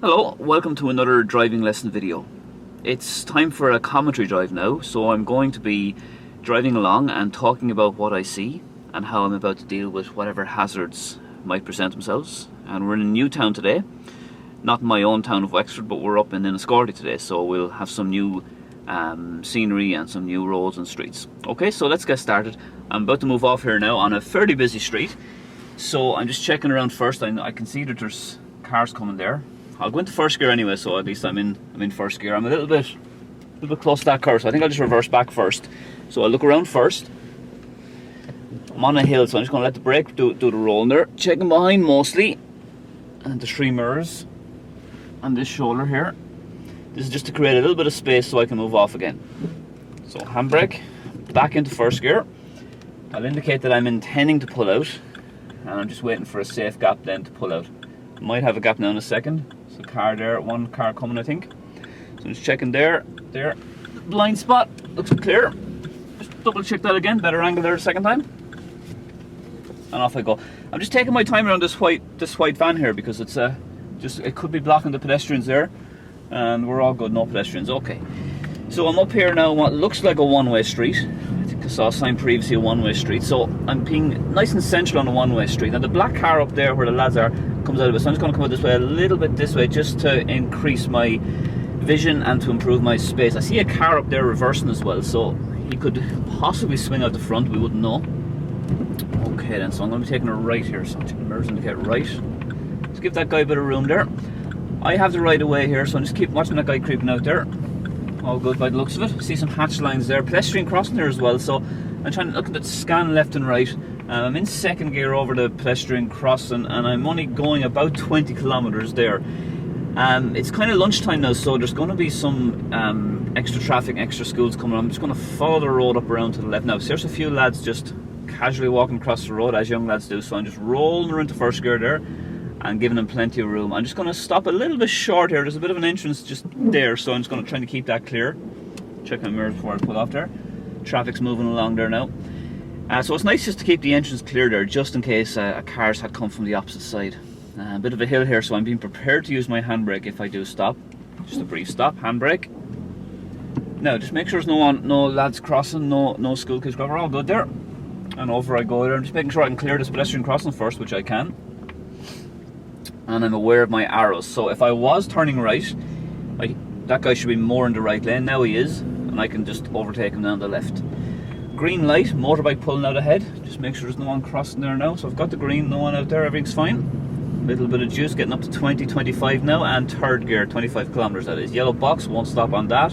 Hello, welcome to another driving lesson video. It's time for a commentary drive now, so I'm going to be driving along and talking about what I see and how I'm about to deal with whatever hazards might present themselves. And we're in a new town today, not in my own town of Wexford, but we're up in Enniscorthy today, so we'll have some new scenery and some new roads and streets. Okay, so let's get started. I'm about to move off here now on a fairly busy street, so I'm just checking around first. I can see that there's cars coming there. I'll go into first gear anyway, so at least I'm in first gear. I'm a little bit close to that curve, so I think I'll just reverse back first. So I'll look around first. I'm on a hill, so I'm just going to let the brake do the roll there. Checking behind mostly, and the three mirrors on this shoulder here. This is just to create a little bit of space so I can move off again. So handbrake, back into first gear. I'll indicate that I'm intending to pull out, and I'm just waiting for a safe gap then to pull out. Might have a gap now in a second. There's a car there, one car coming I think. So I'm just checking there. Blind spot, looks clear. Just double check that again, better angle there a second time. And off I go. I'm just taking my time around this white van here because it's it could be blocking the pedestrians there. And we're all good, no pedestrians, okay. So I'm up here now on what looks like a one-way street. I think I saw a sign previously, a one-way street. So I'm being nice and central on a one-way street. Now the black car up there where the lads are comes out of it, so I'm just going to come out this way, a little bit this way, just to increase my vision and to improve my space. I see a car up there reversing as well, so he could possibly swing out the front, we wouldn't know. Okay then, so I'm going to be taking a right here, so the mirrors indicate right. Let's give that guy a bit of room there. I have the right of way here, so I'm just keep watching that guy creeping out there. All good by the looks of it. See some hatch lines there, pedestrian crossing there as well, so I'm trying to look at the scan left and right. I'm in second gear over the pedestrian crossing and I'm only going about 20 kilometers there. It's kind of lunchtime now, so there's going to be some extra traffic, extra schools coming on. I'm just going to follow the road up around to the left now. So there's a few lads just casually walking across the road, as young lads do, so I'm just rolling her into first gear there and giving them plenty of room. I'm just going to stop a little bit short here. There's a bit of an entrance just there, so I'm just going to try to keep that clear. Check my mirrors before I pull off there. Traffic's moving along there now. So it's nice just to keep the entrance clear there, just in case cars had come from the opposite side. A bit of a hill here, so I'm being prepared to use my handbrake if I do stop. Just a brief stop, handbrake. Now, just make sure there's no lads crossing, no school kids crossing. We're all good there. And over I go there. I'm just making sure I can clear this pedestrian crossing first, which I can. And I'm aware of my arrows. So if I was turning right, that guy should be more in the right lane. Now he is, and I can just overtake him down the left. Green light, motorbike pulling out ahead. Just make sure there's no one crossing there now. So I've got the green, no one out there, everything's fine. Little bit of juice, getting up to 20, 25 now, and third gear, 25 kilometers that is. Yellow box, won't stop on that.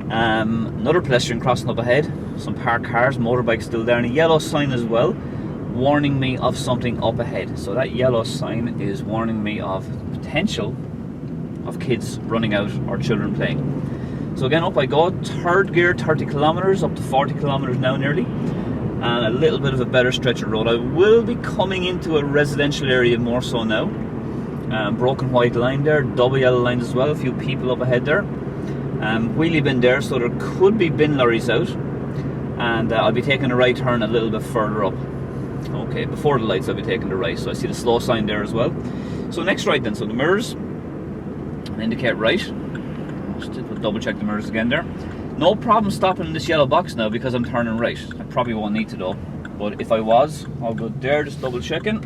Another pedestrian crossing up ahead. Some parked cars, motorbike still there, and a yellow sign as well, warning me of something up ahead. So that yellow sign is warning me of potential of kids running out or children playing. So again, up I go, third gear, 30 kilometers, up to 40 kilometers now nearly, and a little bit of a better stretch of road. I will be coming into a residential area more so now. Broken white line there, double yellow lines as well, a few people up ahead there. Wheelie bin there, so there could be bin lorries out, and I'll be taking a right turn a little bit further up. Okay, before the lights I'll be taking the right, so I see the slow sign there as well. So next right then, so the mirrors indicate right. Just double check the mirrors again there. No problem stopping in this yellow box now because I'm turning right. I probably won't need to though, but if I was, all good there, just double checking.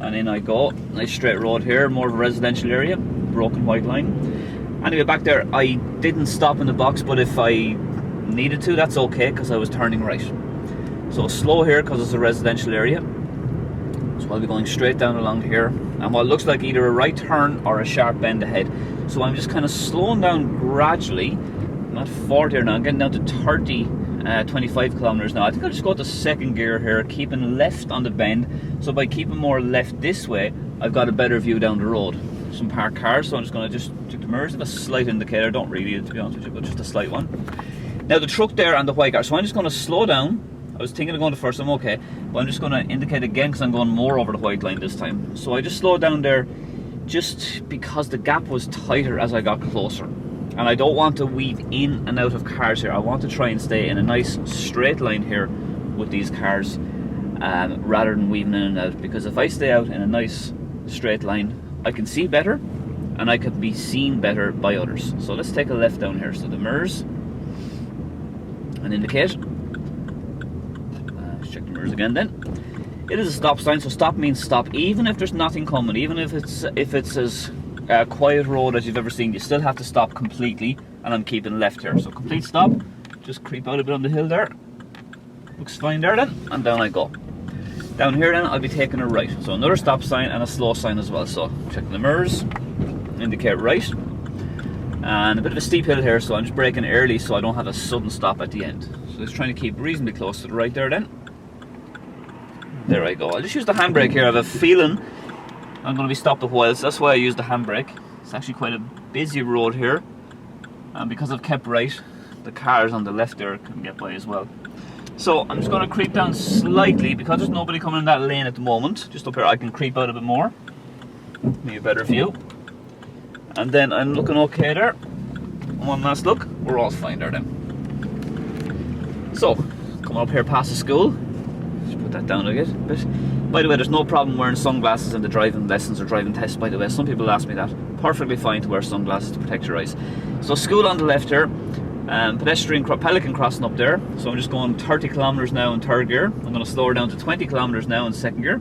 And in I go. Nice straight road here, more of a residential area, broken white line. Anyway, back there, I didn't stop in the box, but if I needed to, that's okay because I was turning right. So slow here because it's a residential area. So I'll be going straight down along here, and what looks like either a right turn or a sharp bend ahead. So I'm just kind of slowing down gradually. I'm at 40 here now, I'm getting down to 30, 25 kilometers now. I think I'll just go to second gear here, keeping left on the bend. So by keeping more left this way, I've got a better view down the road. Some parked cars, so I'm just going to check the mirrors. I have a slight indicator, don't really, to be honest with you, but just a slight one. Now the truck there and the white car, so I'm just going to slow down. I was thinking of going to first, I'm okay, but I'm just going to indicate again because I'm going more over the white line this time. So I just slowed down there just because the gap was tighter as I got closer. And I don't want to weave in and out of cars here. I want to try and stay in a nice straight line here with these cars rather than weaving in and out, because if I stay out in a nice straight line, I can see better and I could be seen better by others. So let's take a left down here. So the mirrors, and indicate. Let's check the mirrors again then. It is a stop sign, so stop means stop, even if there's nothing coming, even if it's as quiet road as you've ever seen, you still have to stop completely, and I'm keeping left here. So complete stop, just creep out a bit on the hill there. Looks fine there then, and down I go. Down here then, I'll be taking a right. So another stop sign and a slow sign as well. So check the mirrors, indicate right. And a bit of a steep hill here, so I'm just braking early so I don't have a sudden stop at the end. So just trying to keep reasonably close to the right there then. There I go. I'll just use the handbrake here. I have a feeling I'm going to be stopped a while, so that's why I use the handbrake. It's actually quite a busy road here. And because I've kept right, the cars on the left there can get by as well. So I'm just going to creep down slightly, because there's nobody coming in that lane at the moment. Just up here I can creep out a bit more, maybe a better view. And then I'm looking okay there. One last look, we're all fine there then. So, coming up here past the school, just put that down a bit. By the way, there's no problem wearing sunglasses in the driving lessons or driving tests, by the way. Some people ask me that. Perfectly fine to wear sunglasses to protect your eyes. So school on the left here. Pedestrian pelican crossing up there, so I'm just going 30 kilometers now in third gear. I'm going to slow her down to 20 kilometers now in second gear.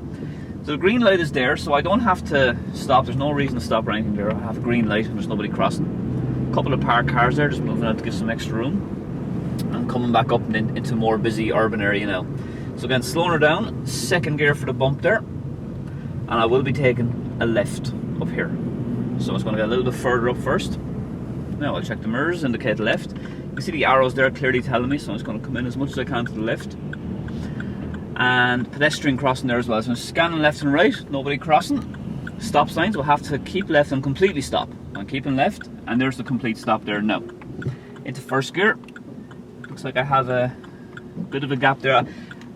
So the green light is there, so I don't have to stop. There's no reason to stop or anything there. I have a green light and there's nobody crossing. A couple of parked cars there, just moving out to give some extra room. I'm coming back up and into more busy urban area now. So again, slowing her down, second gear for the bump there, and I will be taking a left up here. So I'm just going to get a little bit further up first. Now I'll check the mirrors, indicate left. You see the arrows there clearly telling me, so I'm just going to come in as much as I can to the left. And pedestrian crossing there as well, so I'm scanning left and right, nobody crossing. Stop signs, we'll have to keep left and completely stop. I'm keeping left, and there's the complete stop there now. Into first gear. Looks like I have a bit of a gap there. I'm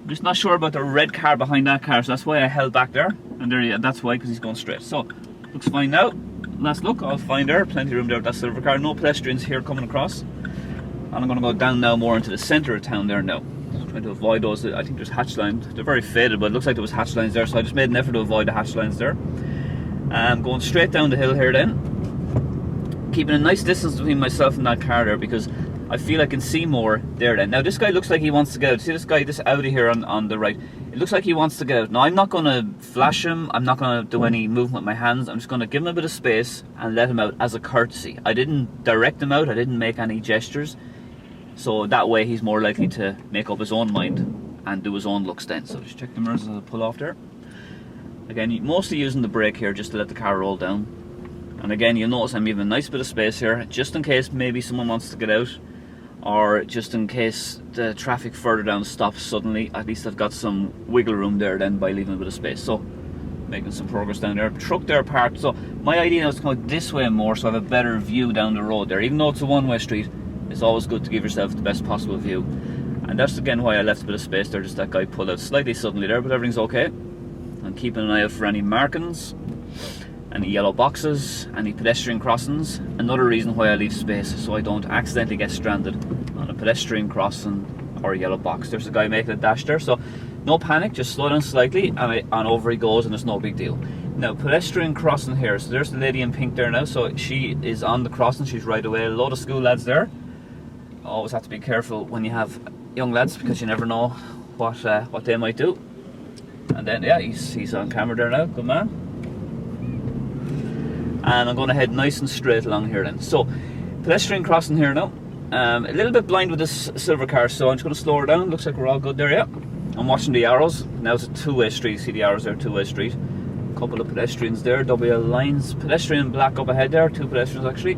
just not sure about the red car behind that car, so that's why I held back there. And there, yeah, that's why, because he's going straight. So, looks fine now. Last look, all fine there, plenty of room there with that silver car. No pedestrians here coming across. And I'm going to go down now more into the centre of town there now. Just trying to avoid those. I think there's hatch lines. They're very faded, but it looks like there was hatch lines there, so I just made an effort to avoid the hatch lines there. Going straight down the hill here then. Keeping a nice distance between myself and that car there, because I feel I can see more there then. Now this guy looks like he wants to get out. See this guy, this Audi here on the right? It looks like he wants to get out. Now I'm not going to flash him, I'm not going to do any movement with my hands. I'm just going to give him a bit of space and let him out as a courtesy. I didn't direct him out, I didn't make any gestures. So that way he's more likely to make up his own mind and do his own looks then. So just check the mirrors as I pull off there. Again, mostly using the brake here just to let the car roll down. And again, you'll notice I'm leaving a nice bit of space here, just in case maybe someone wants to get out, or just in case the traffic further down stops suddenly. At least I've got some wiggle room there then by leaving a bit of space. So, making some progress down there. Truck there parked. So, my idea now is to go this way more so I have a better view down the road there. Even though it's a one-way street, it's always good to give yourself the best possible view. And that's again why I left a bit of space there, just that guy pulled out slightly suddenly there, but everything's okay. I'm keeping an eye out for any markings, any yellow boxes, any pedestrian crossings. Another reason why I leave space, so I don't accidentally get stranded on a pedestrian crossing or a yellow box. There's a guy making a dash there, so no panic, just slow down slightly and over he goes, and it's no big deal. Now, pedestrian crossing here, so there's the lady in pink there now, so she is on the crossing, she's right away. A load of school lads there. Always have to be careful when you have young lads, because you never know what they might do. And then, yeah, he's on camera there now, good man. And I'm going to head nice and straight along here then. So, pedestrian crossing here now. A little bit blind with this silver car, so I'm just going to slow her down. Looks like we're all good there, yeah. I'm watching the arrows. Now it's a two-way street. You see the arrows there, two-way street. A couple of pedestrians there, double lines. Pedestrian black up ahead there, two pedestrians actually.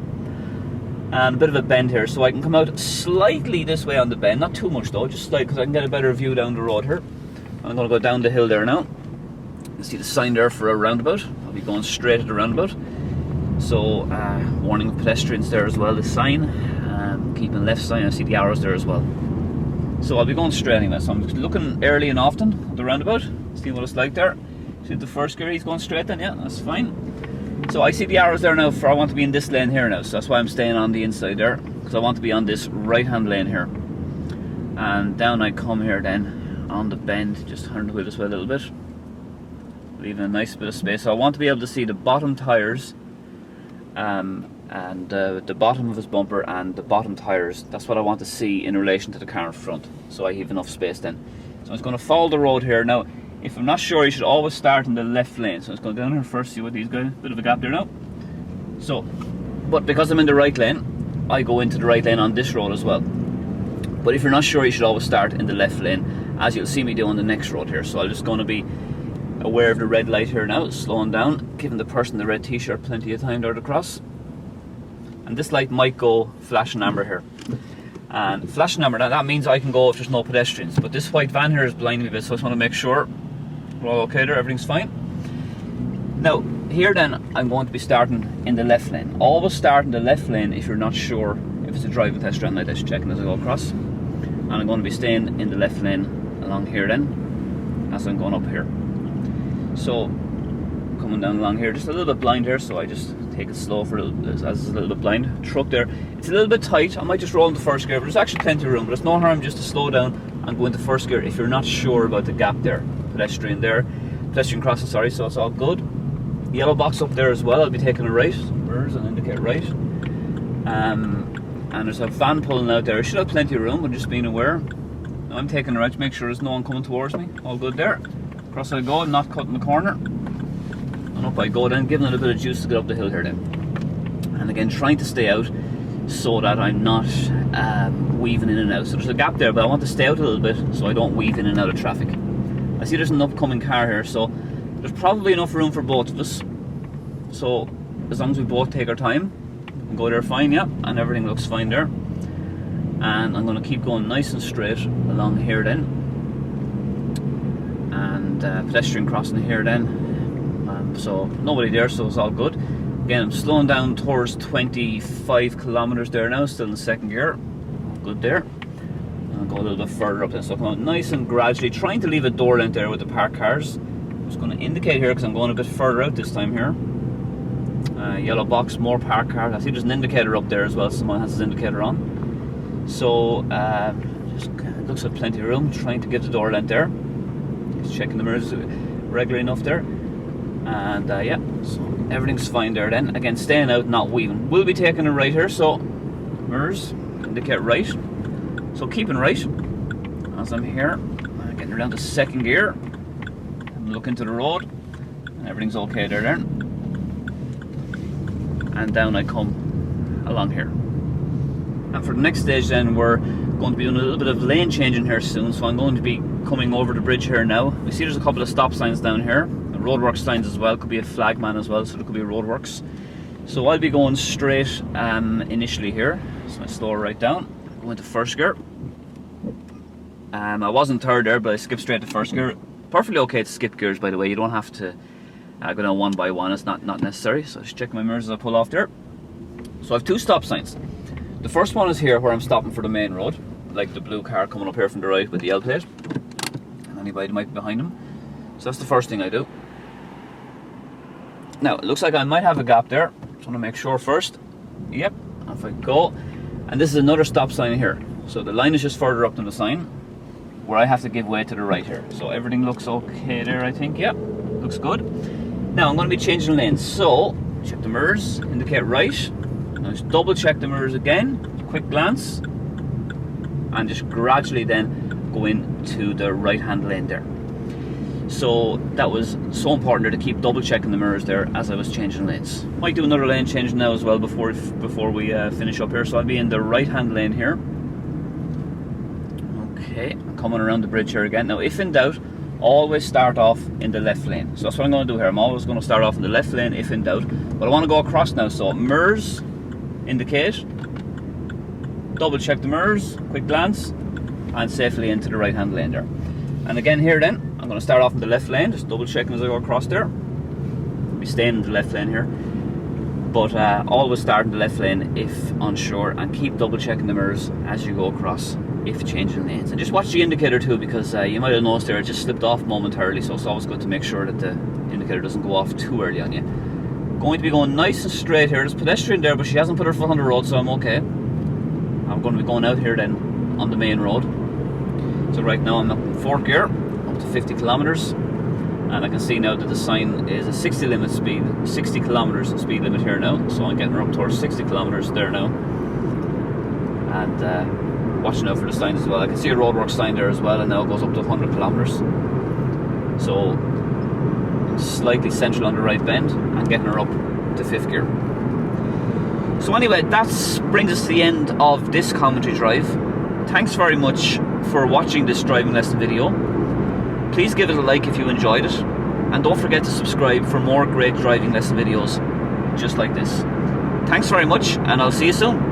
And a bit of a bend here, so I can come out slightly this way on the bend. Not too much though, just slightly, because I can get a better view down the road here. I'm going to go down the hill there now. You see the sign there for a roundabout. I'll be going straight at the roundabout. So, warning of pedestrians there as well, the sign. Keeping left sign, I see the arrows there as well. So I'll be going straight anyway, so I'm just looking early and often at the roundabout, see what it's like there. See the first gear, he's going straight then, yeah, that's fine. So I see the arrows there now for I want to be in this lane here now, so that's why I'm staying on the inside there, because I want to be on this right hand lane here. And down I come here then, on the bend, just turn the wheel this way a little bit. Leaving a nice bit of space, so I want to be able to see the bottom tyres and the bottom of his bumper and the bottom tyres. That's what I want to see in relation to the car in front, so I have enough space then. So I'm just going to follow the road here. Now, if I'm not sure, you should always start in the left lane. So I'm just going down here first, see what these guys, bit of a gap there now. So, but because I'm in the right lane, I go into the right lane on this road as well. But if you're not sure, you should always start in the left lane, as you'll see me do on the next road here. So I'm just going to be aware of the red light here now, slowing down, giving the person in the red t-shirt plenty of time there to cross. And this light might go flashing amber here. And flashing amber, that means I can go if there's no pedestrians. But this white van here is blinding me a bit, so I just want to make sure we're all okay there, everything's fine. Now, here then, I'm going to be starting in the left lane. Always start in the left lane if you're not sure if it's a driving test round like this, checking as I go across. And I'm going to be staying in the left lane along here then, as I'm going up here. So, coming down along here, just a little bit blind here, so I just take it slow for a little, as it's a little bit blind. Truck there, it's a little bit tight. I might just roll into first gear, but there's actually plenty of room. But it's no harm just to slow down and go into first gear if you're not sure about the gap there. Pedestrian there, pedestrian crossing, sorry, so it's all good. Yellow box up there as well, I'll be taking a right. Where's an indicate right? And there's a van pulling out there. I should have plenty of room, but just being aware. I'm taking a right to make sure there's no one coming towards me. All good there. Across I go, not cutting the corner. And up I go then, giving it a bit of juice to get up the hill here then. And again, trying to stay out so that I'm not weaving in and out. So there's a gap there, but I want to stay out a little bit so I don't weave in and out of traffic. I see there's an upcoming car here, so there's probably enough room for both of us. So as long as we both take our time and go there fine, yeah, and everything looks fine there. And I'm going to keep going nice and straight along here then. And pedestrian crossing here then. So nobody there, so it's all good. Again, I'm slowing down towards 25 kilometers there now, still in the second gear. Good there. I'll go a little bit further up then, so I'm going nice and gradually, trying to leave a door length there with the parked cars. I'm just going to indicate here because I'm going a bit further out this time here. Yellow box, more parked cars. I see there's an indicator up there as well, someone has his indicator on. So, just looks like plenty of room, trying to get the door length there. Just checking the mirrors regularly enough there. And yeah, so everything's fine there then. Again, staying out, not weaving. We'll be taking a right here, so mirrors indicate right. So keeping right as I'm here, getting down to second gear. I'm looking to the road, and everything's okay there then. And down I come along here. And for the next stage then, we're going to be doing a little bit of lane changing here soon. So I'm going to be coming over the bridge here now. We see there's a couple of stop signs down here. Roadworks signs as well, could be a flagman as well, so there could be roadworks. So I'll be going straight initially here, so I slow right down, go into first gear. I wasn't third there, but I skipped straight to first gear. Perfectly okay to skip gears, by the way. You don't have to go down one by one, it's not necessary. So just check my mirrors as I pull off there. So I have two stop signs. The first one is here where I'm stopping for the main road, like the blue car coming up here from the right with the L plate, and anybody that might be behind him. So that's the first thing I do. Now, it looks like I might have a gap there. Just want to make sure first. Yep, off I go. And this is another stop sign here. So the line is just further up than the sign, where I have to give way to the right here. So everything looks okay there, I think. Yep, looks good. Now, I'm going to be changing lanes. So, check the mirrors, indicate right. Now, just double check the mirrors again. Quick glance. And just gradually then go into the right-hand lane there. So that was so important there to keep double checking the mirrors there as I was changing lanes. Might do another lane change now as well before we finish up here. So I'll be in the right hand lane here. Okay, I'm coming around the bridge here again. Now if in doubt, always start off in the left lane. So that's what I'm going to do here. I'm always going to start off in the left lane if in doubt. But I want to go across now. So mirrors, indicate, double check the mirrors, quick glance, and safely into the right hand lane there. And again here then, I'm going to start off in the left lane, just double checking as I go across there. I'll be staying in the left lane here, but always start in the left lane if unsure, and keep double checking the mirrors as you go across if changing lanes. And just watch the indicator too, because you might have noticed there it just slipped off momentarily, so it's always good to make sure that the indicator doesn't go off too early on you. Going to be going nice and straight here. There's a pedestrian there, but she hasn't put her foot on the road, so I'm okay. I'm going to be going out here then on the main road. So right now I'm up in fourth gear, up to 50 kilometers, and I can see now that the sign is a 60 kilometers speed limit here now, so I'm getting her up towards 60 kilometers there now, and watching out for the sign as well. I can see a roadwork sign there as well, and now it goes up to 100 kilometers, so slightly central on the right bend, and getting her up to 5th gear. So anyway, that brings us to the end of this commentary drive. Thanks very much for watching this driving lesson video. Please give it a like if you enjoyed it, and don't forget to subscribe for more great driving lesson videos just like this. Thanks very much, and I'll see you soon.